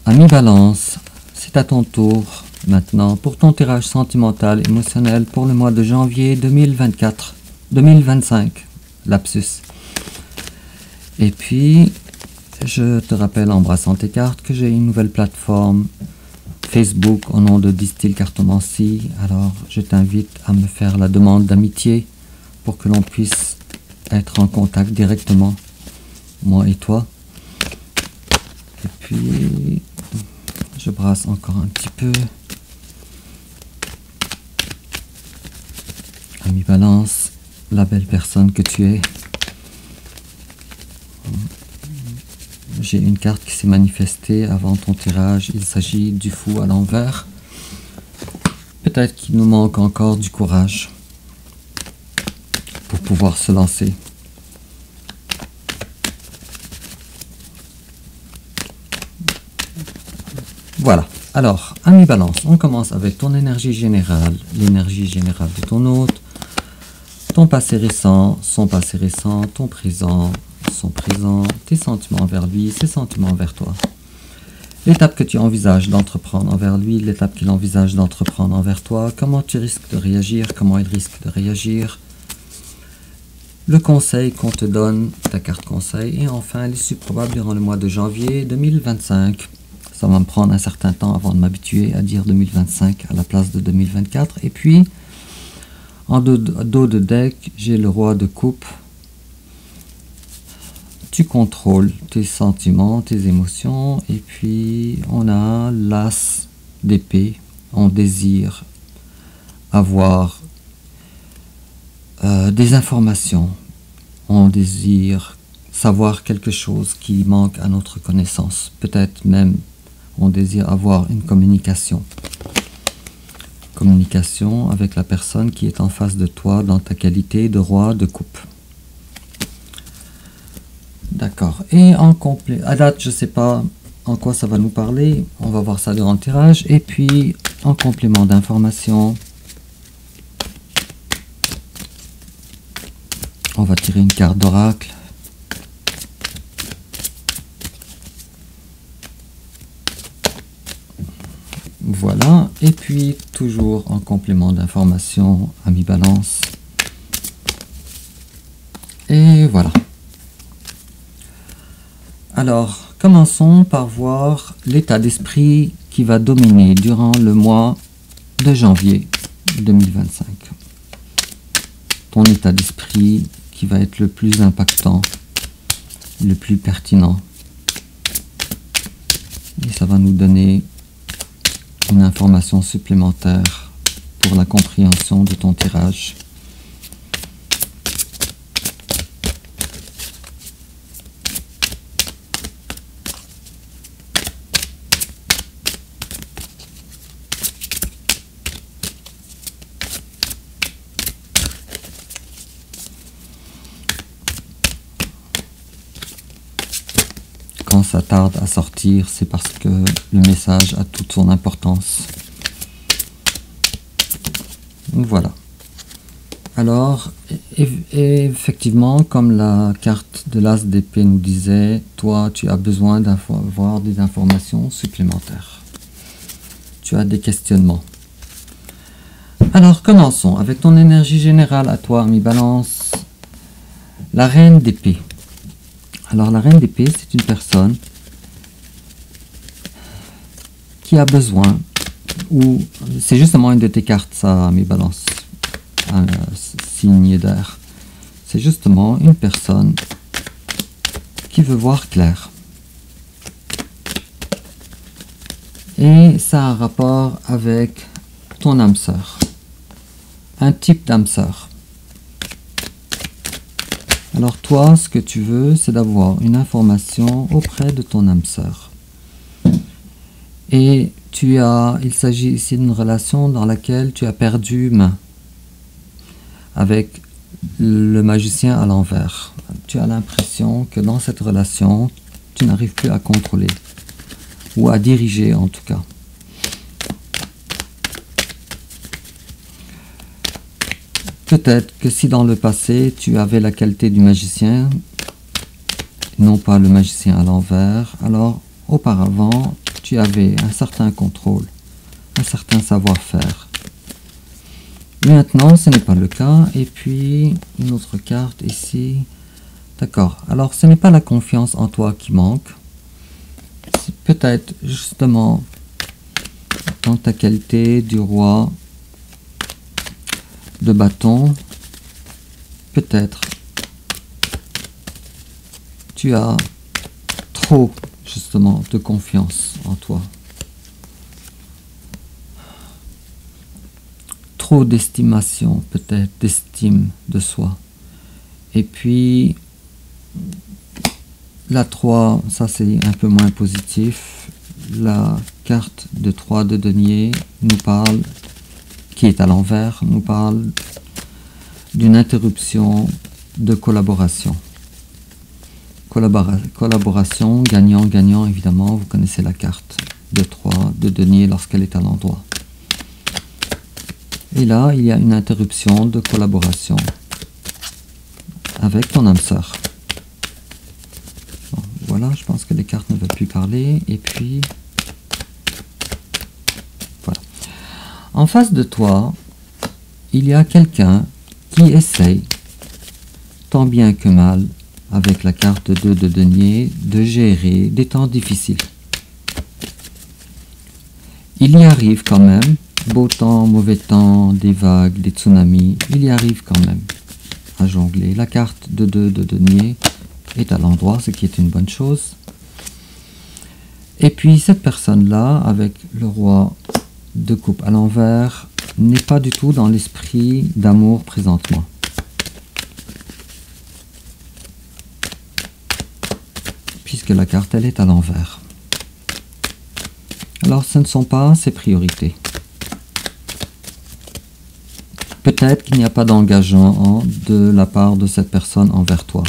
Ami Balance, c'est à ton tour maintenant pour ton tirage sentimental émotionnel pour le mois de janvier 2025, lapsus. Et puis, je te rappelle, embrassant tes cartes, que j'ai une nouvelle plateforme Facebook au nom de Distil Cartomancie. Alors, je t'invite à me faire la demande d'amitié pour que l'on puisse être en contact directement, moi et toi. Et puis, je brasse encore un petit peu. Ami Balance, la belle personne que tu es. J'ai une carte qui s'est manifestée avant ton tirage. Il s'agit du fou à l'envers. Peut-être qu'il nous manque encore du courage pour pouvoir se lancer. Voilà. Alors, ami Balance, on commence avec ton énergie générale, l'énergie générale de ton hôte, ton passé récent, son passé récent, ton présent, son présent, tes sentiments envers lui, ses sentiments envers toi. L'étape que tu envisages d'entreprendre envers lui, l'étape qu'il envisage d'entreprendre envers toi, comment tu risques de réagir, comment il risque de réagir, le conseil qu'on te donne, ta carte conseil, et enfin l'issue probable durant le mois de janvier 2025. Ça va me prendre un certain temps avant de m'habituer à dire 2025 à la place de 2024. Et puis, en dos de deck, j'ai le roi de coupe. Tu contrôles tes sentiments, tes émotions. Et puis, on a l'as d'épée. On désire avoir des informations. On désire savoir quelque chose qui manque à notre connaissance. Peut-être même on désire avoir une communication. Communication avec la personne qui est en face de toi dans ta qualité de roi de coupe. D'accord. Et en complet, à date, je ne sais pas en quoi ça va nous parler. On va voir ça durant le tirage. Et puis, en complément d'information, on va tirer une carte d'oracle. Voilà, et puis toujours en complément d'information, ami Balance. Et voilà. Alors, commençons par voir l'état d'esprit qui va dominer durant le mois de janvier 2025. Ton état d'esprit qui va être le plus impactant, le plus pertinent. Et ça va nous donner une information supplémentaire pour la compréhension de ton tirage. Quand ça tarde à sortir, c'est parce que le message a toute son importance. Voilà. Alors, effectivement, comme la carte de l'as d'épée nous disait, toi, tu as besoin d'avoir des informations supplémentaires. Tu as des questionnements. Alors, commençons avec ton énergie générale à toi, ami Balance. La reine d'épée. Alors, la reine d'épée, c'est une personne qui a besoin, ou c'est justement une de tes cartes, ça, mes balances, un signe d'air. C'est justement une personne qui veut voir clair. Et ça a un rapport avec ton âme sœur, un type d'âme sœur. Alors toi, ce que tu veux, c'est d'avoir une information auprès de ton âme sœur. Et il s'agit ici d'une relation dans laquelle tu as perdu main avec le magicien à l'envers. Tu as l'impression que dans cette relation, tu n'arrives plus à contrôler, ou à diriger en tout cas. Peut-être que si dans le passé, tu avais la qualité du magicien, non pas le magicien à l'envers, alors auparavant, tu avais un certain contrôle, un certain savoir-faire. Maintenant, ce n'est pas le cas. Et puis, une autre carte ici. D'accord. Alors, ce n'est pas la confiance en toi qui manque. C'est peut-être justement dans ta qualité du roi de bâton. Peut-être tu as trop, justement, de confiance en toi. Trop d'estimation, peut-être, d'estime de soi. Et puis, la 3, ça c'est un peu moins positif. La carte de 3 de denier nous parle, qui est à l'envers, nous parle d'une interruption de collaboration. Collaboration, gagnant-gagnant, évidemment, vous connaissez la carte de 3 de denier lorsqu'elle est à l'endroit. Et là, il y a une interruption de collaboration avec ton âme sœur. Bon, voilà, je pense que les cartes ne veulent plus parler. Et puis, voilà. En face de toi, il y a quelqu'un qui essaye, tant bien que mal, avec la carte 2 de denier, de gérer des temps difficiles. Il y arrive quand même, beau temps, mauvais temps, des vagues, des tsunamis, il y arrive quand même à jongler. La carte de 2 de denier est à l'endroit, ce qui est une bonne chose. Et puis cette personne-là, avec le roi de coupe à l'envers, n'est pas du tout dans l'esprit d'amour présentement. Puisque la carte, elle est à l'envers. Alors, ce ne sont pas ses priorités. Peut-être qu'il n'y a pas d'engagement de la part de cette personne envers toi.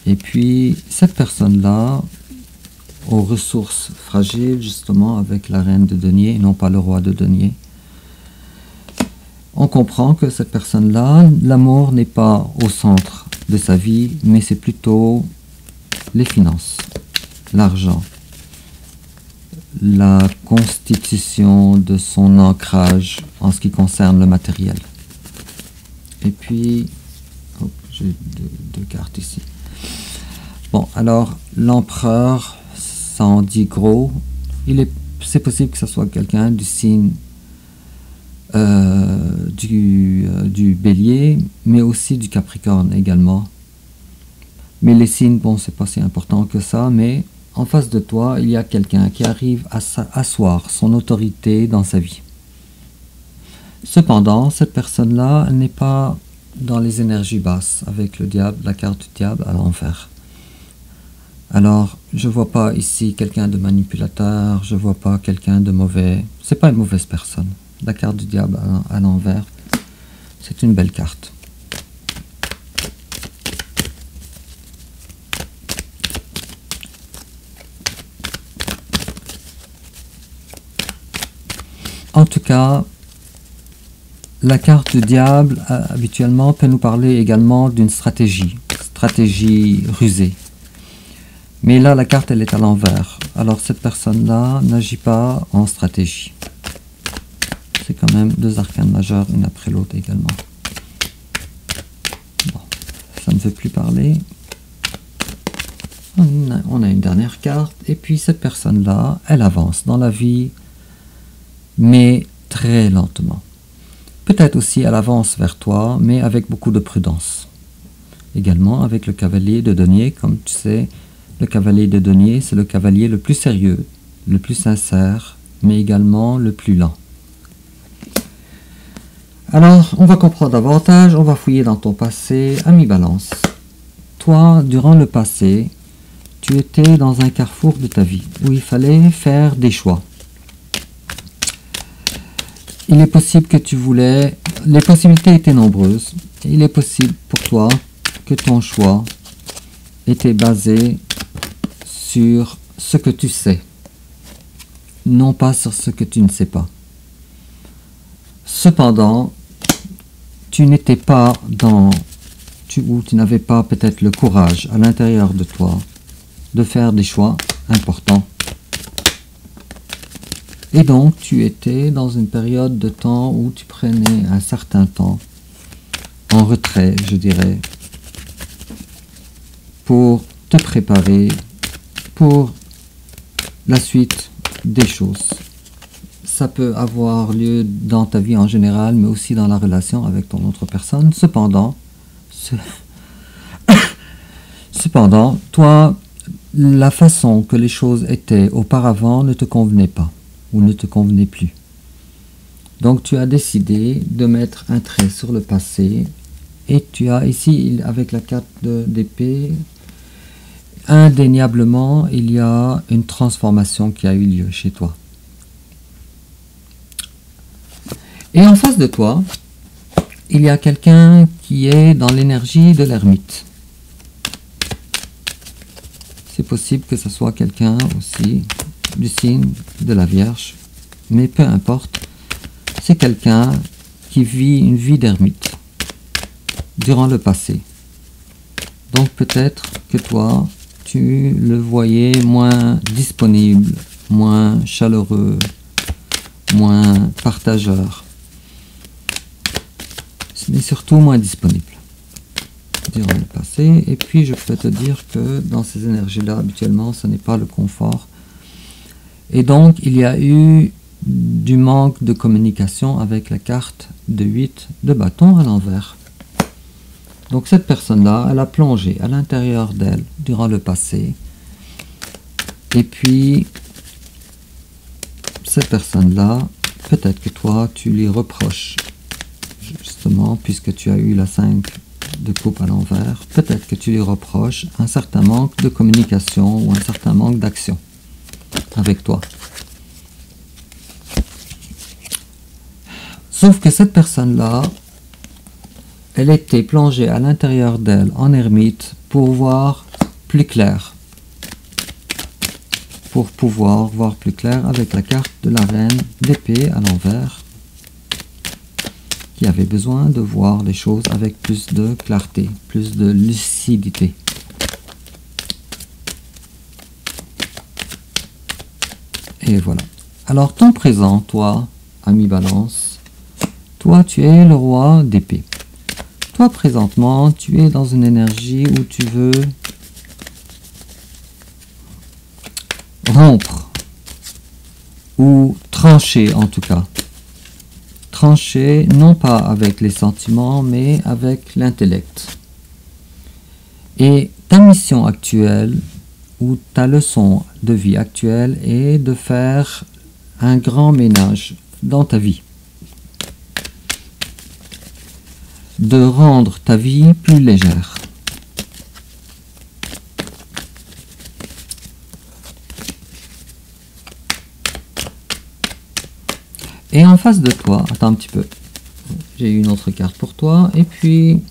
Et puis, cette personne-là, aux ressources fragiles, justement, avec la reine de denier et non pas le roi de denier, on comprend que cette personne-là, l'amour n'est pas au centre de sa vie, mais c'est plutôt les finances, l'argent, la constitution de son ancrage en ce qui concerne le matériel. Et puis, oh, j'ai deux cartes ici. Bon, alors, l'empereur, ça en dit gros. C'est possible que ce soit quelqu'un du signe du bélier, mais aussi du capricorne également. Mais les signes, bon, c'est pas si important que ça, mais en face de toi, il y a quelqu'un qui arrive à asseoir son autorité dans sa vie. Cependant, cette personne-là n'est pas dans les énergies basses, avec le diable, la carte du diable à l'envers. Alors, je vois pas ici quelqu'un de manipulateur, je vois pas quelqu'un de mauvais. C'est pas une mauvaise personne. La carte du diable à l'envers, c'est une belle carte. En tout cas, la carte du diable, habituellement, peut nous parler également d'une stratégie rusée. Mais là, la carte, elle est à l'envers. Alors, cette personne-là n'agit pas en stratégie. C'est quand même deux arcanes majeures, une après l'autre également. Bon, ça ne veut plus parler. On a une dernière carte. Et puis, cette personne-là, elle avance dans la vie, mais très lentement. Peut-être aussi, elle avance vers toi, mais avec beaucoup de prudence. Également, avec le cavalier de denier, comme tu sais, le cavalier de denier, c'est le cavalier le plus sérieux, le plus sincère, mais également le plus lent. Alors, on va comprendre davantage, on va fouiller dans ton passé. Ami Balance, toi, durant le passé, tu étais dans un carrefour de ta vie, où il fallait faire des choix. Il est possible que tu voulais... Les possibilités étaient nombreuses. Il est possible pour toi que ton choix était basé sur ce que tu sais, non pas sur ce que tu ne sais pas. Cependant, tu n'étais pas dans ou tu n'avais pas peut-être le courage à l'intérieur de toi de faire des choix importants. Et donc, tu étais dans une période de temps où tu prenais un certain temps en retrait, je dirais, pour te préparer pour la suite des choses. Ça peut avoir lieu dans ta vie en général, mais aussi dans la relation avec ton autre personne. Cependant, toi, la façon que les choses étaient auparavant ne te convenait pas ou ne te convenait plus. Donc tu as décidé de mettre un trait sur le passé et tu as ici, avec la carte d'épée, indéniablement, il y a une transformation qui a eu lieu chez toi. Et en face de toi, il y a quelqu'un qui est dans l'énergie de l'ermite. C'est possible que ce soit quelqu'un aussi du signe de la Vierge, mais peu importe, c'est quelqu'un qui vit une vie d'ermite durant le passé. Donc peut-être que toi, tu le voyais moins disponible, moins chaleureux, moins partageur, mais surtout moins disponible durant le passé. Et puis je peux te dire que dans ces énergies-là, habituellement, ce n'est pas le confort. Et donc il y a eu du manque de communication avec la carte de 8 de bâton à l'envers. Donc cette personne-là, elle a plongé à l'intérieur d'elle durant le passé. Et puis, cette personne-là, peut-être que toi, tu lui reproches, justement, puisque tu as eu la 5 de coupe à l'envers, peut-être que tu lui reproches un certain manque de communication ou un certain manque d'action avec toi. Sauf que cette personne-là, elle était plongée à l'intérieur d'elle en ermite pour voir plus clair. Pour pouvoir voir plus clair avec la carte de la reine d'épée à l'envers, qui avait besoin de voir les choses avec plus de clarté, plus de lucidité. Et voilà. Alors ton présent, toi, ami Balance, toi tu es le roi d'épée. Toi, présentement, tu es dans une énergie où tu veux rompre, ou trancher en tout cas. Trancher, non pas avec les sentiments, mais avec l'intellect. Et ta mission actuelle, ou ta leçon de vie actuelle, est de faire un grand ménage dans ta vie. De rendre ta vie plus légère. Et en face de toi, attends un petit peu, j'ai une autre carte pour toi, et puis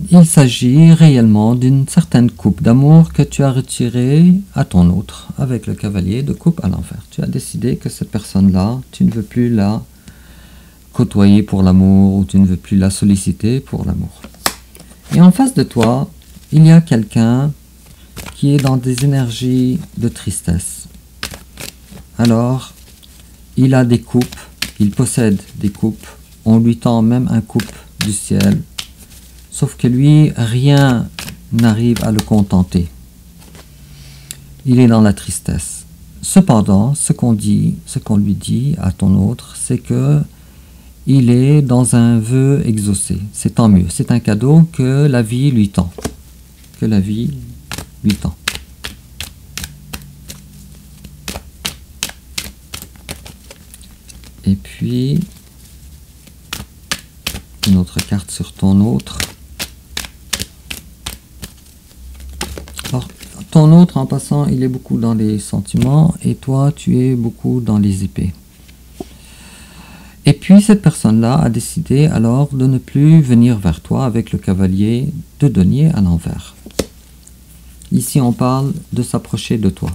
il s'agit réellement d'une certaine coupe d'amour que tu as retirée à ton autre, avec le cavalier de coupe à l'envers. Tu as décidé que cette personne-là, tu ne veux plus la côtoyer pour l'amour, ou tu ne veux plus la solliciter pour l'amour. Et en face de toi, il y a quelqu'un qui est dans des énergies de tristesse. Alors, il a des coupes, il possède des coupes, on lui tend même un coupe du ciel, sauf que lui, rien n'arrive à le contenter. Il est dans la tristesse. Cependant, ce qu'on lui dit à ton autre, c'est que il est dans un vœu exaucé. C'est tant mieux. C'est un cadeau que la vie lui tend. Que la vie lui tend. Et puis, une autre carte sur ton autre. Alors, ton autre, en passant, il est beaucoup dans les sentiments et toi, tu es beaucoup dans les épées. Et puis cette personne-là a décidé alors de ne plus venir vers toi avec le cavalier de denier à l'envers. Ici on parle de s'approcher de toi.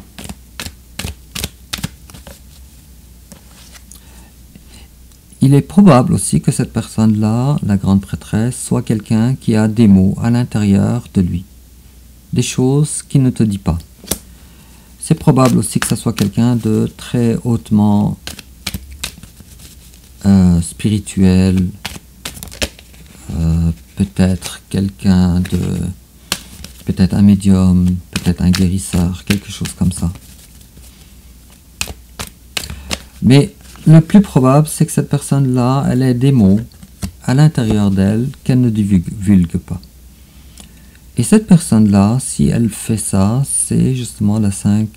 il est probable aussi que cette personne-là, la grande prêtresse, soit quelqu'un qui a des mots à l'intérieur de lui, des choses qu'il ne te dit pas. C'est probable aussi que ce soit quelqu'un de très hautement spirituel, peut-être quelqu'un de... peut-être un médium, peut-être un guérisseur, quelque chose comme ça. Mais le plus probable, c'est que cette personne-là, elle ait des mots à l'intérieur d'elle qu'elle ne divulgue pas. Et cette personne-là, si elle fait ça, c'est justement la 5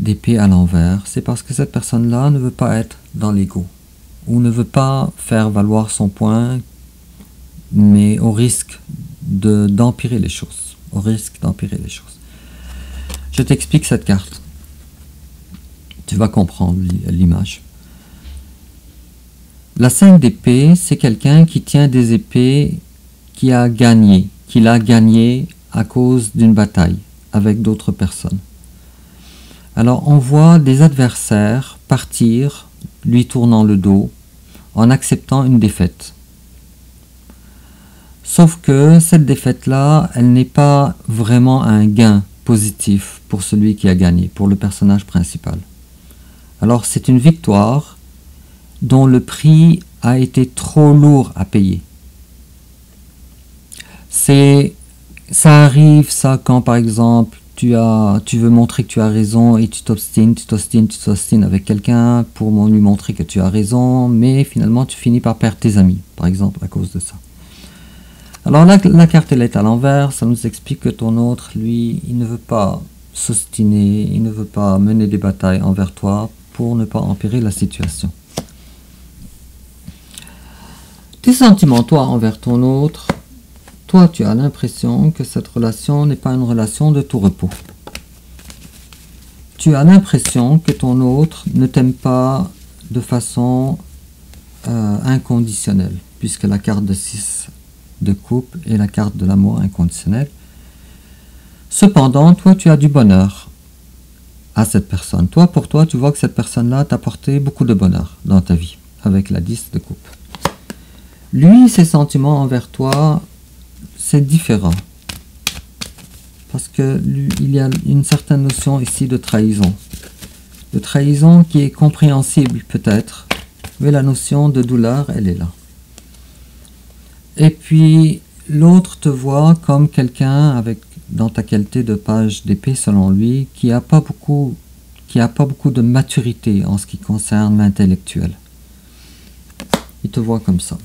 d'épée à l'envers. C'est parce que cette personne-là ne veut pas être dans l'ego, ou ne veut pas faire valoir son point, mais au risque d'empirer les choses. Au risque d'empirer les choses. Je t'explique cette carte. Tu vas comprendre l'image. La 5 d'épée, c'est quelqu'un qui tient des épées qu'il a gagné à cause d'une bataille avec d'autres personnes. Alors on voit des adversaires partir, lui tournant le dos, en acceptant une défaite. Sauf que cette défaite-là, elle n'est pas vraiment un gain positif pour celui qui a gagné, pour le personnage principal. Alors c'est une victoire dont le prix a été trop lourd à payer. Ça arrive ça quand par exemple tu veux montrer que tu as raison et tu t'obstines avec quelqu'un pour lui montrer que tu as raison, mais finalement tu finis par perdre tes amis, par exemple, à cause de ça. Alors là, la carte elle est à l'envers, ça nous explique que ton autre, lui, il ne veut pas s'ostiner, il ne veut pas mener des batailles envers toi pour ne pas empirer la situation. Tes sentiments, toi, envers ton autre, toi, tu as l'impression que cette relation n'est pas une relation de tout repos. Tu as l'impression que ton autre ne t'aime pas de façon inconditionnelle, puisque la carte de 6 de coupe et la carte de l'amour inconditionnel. Cependant, toi, tu as du bonheur à cette personne. Toi, pour toi, tu vois que cette personne-là t'a apporté beaucoup de bonheur dans ta vie, avec la 10 de coupe. Lui, ses sentiments envers toi, c'est différent. Parce que lui, il y a une certaine notion ici de trahison. De trahison qui est compréhensible peut-être, mais la notion de douleur, elle est là. Et puis, l'autre te voit comme quelqu'un dans ta qualité de page d'épée, selon lui, qui n'a pas beaucoup de maturité en ce qui concerne l'intellectuel. Il te voit comme ça.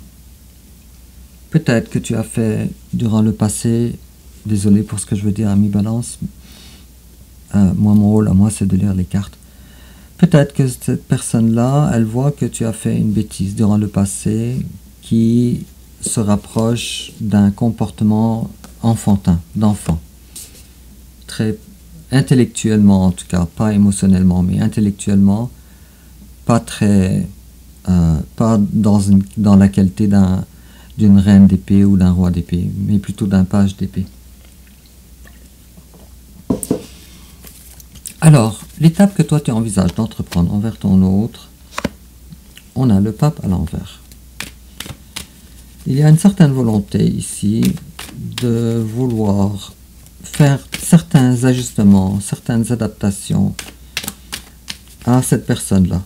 Peut-être que tu as fait, durant le passé, désolé pour ce que je veux dire, ami Balance, moi, mon rôle à moi, c'est de lire les cartes. Peut-être que cette personne-là, elle voit que tu as fait une bêtise durant le passé qui se rapproche d'un comportement enfantin, d'enfant. Très intellectuellement en tout cas, pas émotionnellement, mais intellectuellement, pas dans la qualité d'une reine d'épée ou d'un roi d'épée, mais plutôt d'un page d'épée. Alors, l'étape que toi tu envisages d'entreprendre envers ton autre, on a le pape à l'envers. Il y a une certaine volonté ici de vouloir faire certains ajustements, certaines adaptations à cette personne-là.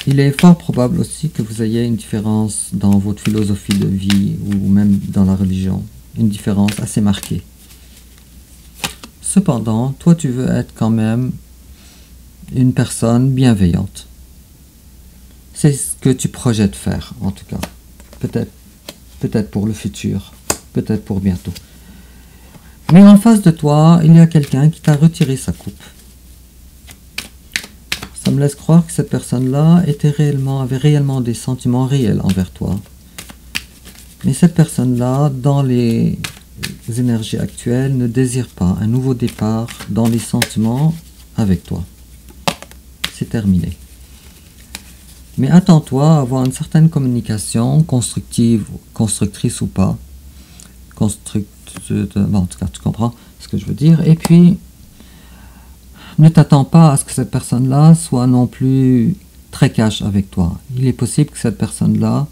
Il est fort probable aussi que vous ayez une différence dans votre philosophie de vie ou même dans la religion, une différence assez marquée. Cependant, toi tu veux être quand même une personne bienveillante. C'est ce que tu projettes faire en tout cas. Peut-être pour le futur, peut-être pour bientôt. Mais en face de toi, il y a quelqu'un qui t'a retiré sa coupe. Ça me laisse croire que cette personne-là avait réellement des sentiments réels envers toi. Mais cette personne-là, dans les énergies actuelles, ne désire pas un nouveau départ dans les sentiments avec toi. C'est terminé. Mais attends-toi à avoir une certaine communication constructrice ou pas. Bon, en tout cas, tu comprends ce que je veux dire. Et puis, ne t'attends pas à ce que cette personne-là soit non plus très cash avec toi. Il est possible que cette personne-là,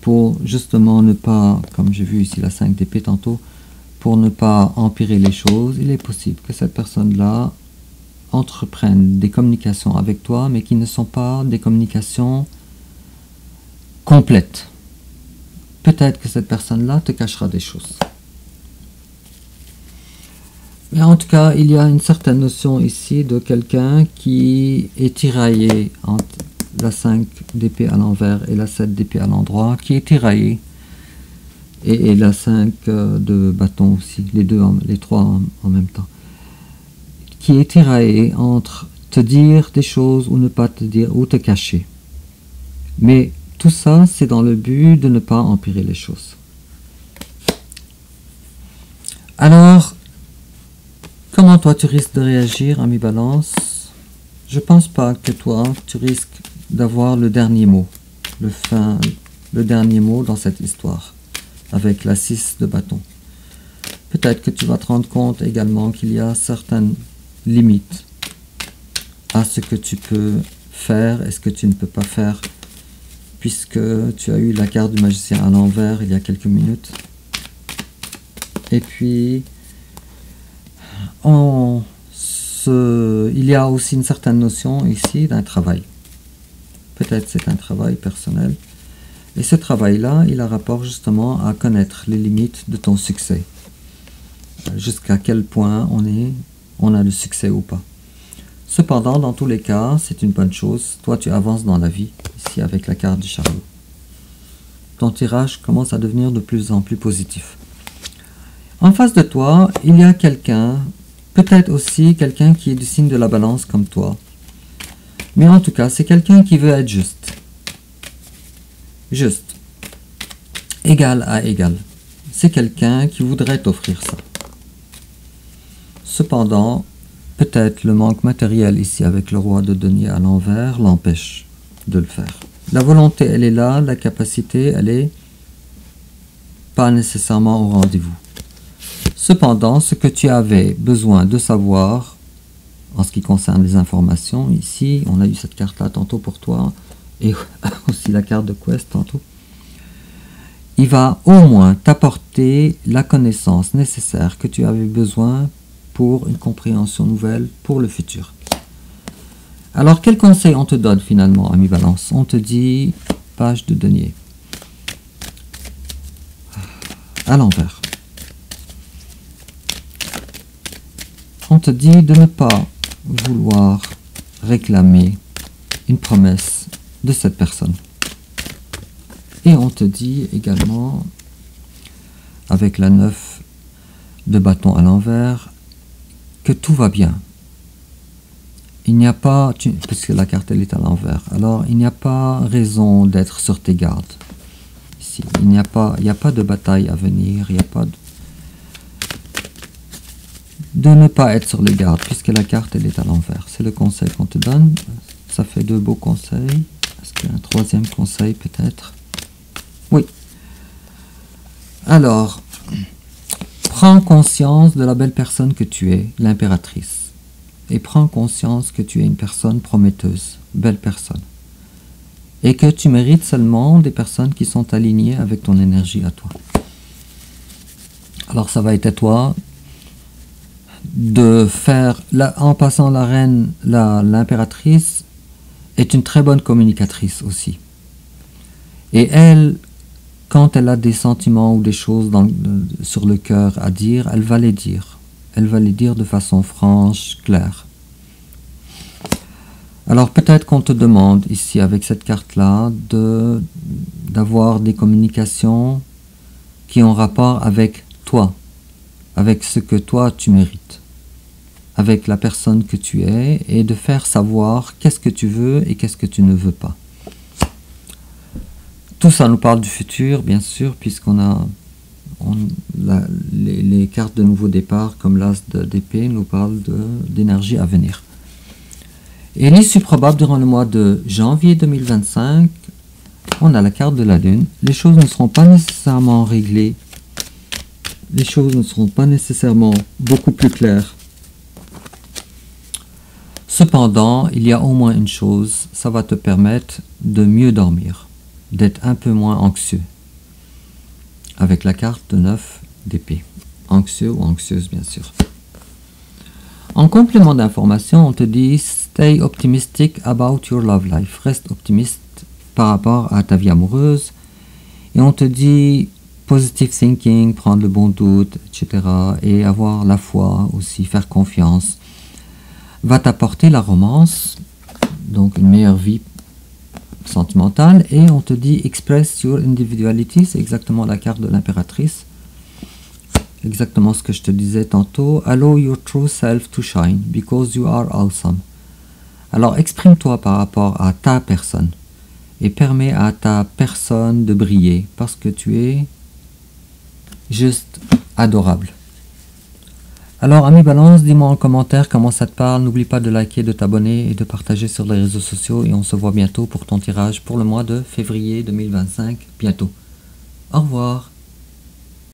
pour justement ne pas, comme j'ai vu ici la 5 d'épée tantôt, pour ne pas empirer les choses, il est possible que cette personne-là entreprenne des communications avec toi, mais qui ne sont pas des communications complètes. Peut-être que cette personne-là te cachera des choses. Mais en tout cas, il y a une certaine notion ici de quelqu'un qui est tiraillé entre la 5 d'épée à l'envers et la 7 d'épée à l'endroit, qui est tiraillé. Et la 5 de bâton aussi, les trois en même temps. Qui est tiraillé entre te dire des choses ou ne pas te dire, ou te cacher. Mais tout ça, c'est dans le but de ne pas empirer les choses. Alors, comment toi tu risques de réagir, ami Balance? Je pense pas que toi, tu risques d'avoir le dernier mot, le dernier mot dans cette histoire, avec la 6 de bâton. Peut-être que tu vas te rendre compte également qu'il y a certaines limites à ce que tu peux faire et ce que tu ne peux pas faire, puisque tu as eu la carte du magicien à l'envers il y a quelques minutes. Et puis, il y a aussi une certaine notion ici d'un travail. Peut-être c'est un travail personnel. Et ce travail-là, il a rapport justement à connaître les limites de ton succès. Jusqu'à quel point on a le succès ou pas. Cependant, dans tous les cas, c'est une bonne chose. Toi, tu avances dans la vie, ici avec la carte du chariot. Ton tirage commence à devenir de plus en plus positif. En face de toi, il y a quelqu'un, peut-être aussi quelqu'un qui est du signe de la balance comme toi. Mais en tout cas, c'est quelqu'un qui veut être juste. Juste. Égal à égal. C'est quelqu'un qui voudrait t'offrir ça. Cependant, peut-être le manque matériel ici avec le roi de denier à l'envers l'empêche de le faire. La volonté, elle est là, la capacité, elle est pas nécessairement au rendez-vous. Cependant, ce que tu avais besoin de savoir, en ce qui concerne les informations, ici, on a eu cette carte-là tantôt pour toi, et aussi la carte de Quest tantôt, il va au moins t'apporter la connaissance nécessaire que tu avais besoin pour une compréhension nouvelle pour le futur. Alors, quel conseil on te donne finalement, ami Balance? On te dit, page de denier, à l'envers. On te dit de ne pas vouloir réclamer une promesse de cette personne. Et on te dit également, avec la 9 de bâton à l'envers, que tout va bien. Il n'y a pas, puisque la carte elle est à l'envers, alors il n'y a pas raison d'être sur tes gardes. Ici, il n'y a pas de bataille à venir, il n'y a pas de ne pas être sur les gardes, puisque la carte elle est à l'envers. C'est le conseil qu'on te donne. Ça fait deux beaux conseils. Est-ce qu'il y a un troisième conseil peut-être? Oui. Alors, prends conscience de la belle personne que tu es, l'impératrice. Et prends conscience que tu es une personne prometteuse, belle personne. Et que tu mérites seulement des personnes qui sont alignées avec ton énergie à toi. Alors ça va être à toi de faire, en passant la reine, l'impératrice est une très bonne communicatrice aussi. Et elle, quand elle a des sentiments ou des choses sur le cœur à dire, elle va les dire. Elle va les dire de façon franche, claire. Alors peut-être qu'on te demande ici avec cette carte-là d'avoir des communications qui ont rapport avec toi, avec ce que toi tu mérites, avec la personne que tu es, et de faire savoir qu'est-ce que tu veux et qu'est-ce que tu ne veux pas. Tout ça nous parle du futur, bien sûr, puisqu'on a les cartes de nouveau départ, comme l'as d'épée, nous parlent d'énergie à venir. Et l'issue probable durant le mois de janvier 2025, on a la carte de la Lune. Les choses ne seront pas nécessairement réglées. Les choses ne seront pas nécessairement beaucoup plus claires. Cependant, il y a au moins une chose, ça va te permettre de mieux dormir, d'être un peu moins anxieux. Avec la carte de 9 d'épée. Anxieux ou anxieuse, bien sûr. En complément d'information, on te dit stay optimistic about your love life. Reste optimiste par rapport à ta vie amoureuse. Et on te dit positive thinking, prendre le bon doute, etc. Et avoir la foi aussi, faire confiance. Va t'apporter la romance, donc une meilleure vie sentimentale. Et on te dit express your individuality, c'est exactement la carte de l'impératrice. Exactement ce que je te disais tantôt. Allow your true self to shine, because you are awesome. Alors exprime-toi par rapport à ta personne. Et permets à ta personne de briller, parce que tu es juste adorable. Alors, ami Balance, dis-moi en commentaire comment ça te parle. N'oublie pas de liker, de t'abonner et de partager sur les réseaux sociaux. Et on se voit bientôt pour ton tirage pour le mois de février 2025. Bientôt. Au revoir.